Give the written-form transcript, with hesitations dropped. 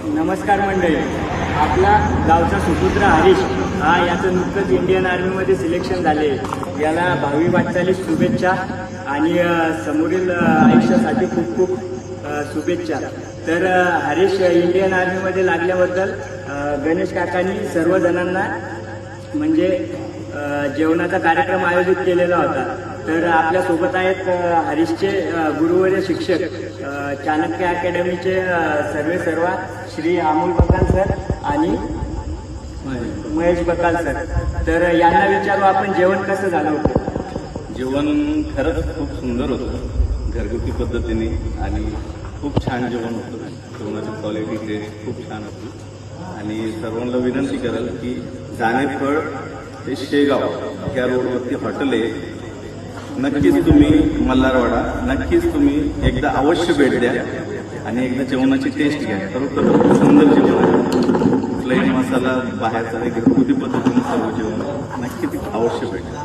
नमस्कार मंडळी. आपला गावचा सुपुत्र हरीश हा याचं नुकतंच इंडियन आर्मीमध्ये सिलेक्शन झाले. याला भावी वाटचालीस शुभेच्छा आणि समोरील आयुष्यासाठी खूप खूप शुभेच्छा. तर हरीश इंडियन आर्मीमध्ये लागल्याबद्दल गणेश काकांनी सर्वजणांना म्हणजे जेवणाचा कार्यक्रम आयोजित केलेला होता. तर आपल्यासोबत आहेत हरीशचे गुरुवर्य शिक्षक चाणक्य अकॅडमीचे सर्व श्री अमोल बकाल सर आणि महेश बकाल सर. तर यांना विचारू आपण जेवण कसं झालं होतं. जेवण खरंच खूप सुंदर होतं, घरगुती पद्धतीने आणि खूप छान जेवण होतं. जेवणाची क्वालिटी टेस्ट खूप छान होती आणि सर्वांना विनंती कराल की जाणेफळ ते शेगाव ह्या रोडवरती हॉटेल आहे, नक्कीच तुम्ही मल्हारवाडा नक्कीच तुम्ही एकदा अवश्य भेट द्या आणि एकदा जेवणाची टेस्ट घ्या. खरोखर खूप सुंदर जेवण आहे. कुठलाही मसाला बाहेरचा घरगुती पद्धतीने सर्व जेवण नक्कीच अवश्य भेट द्या.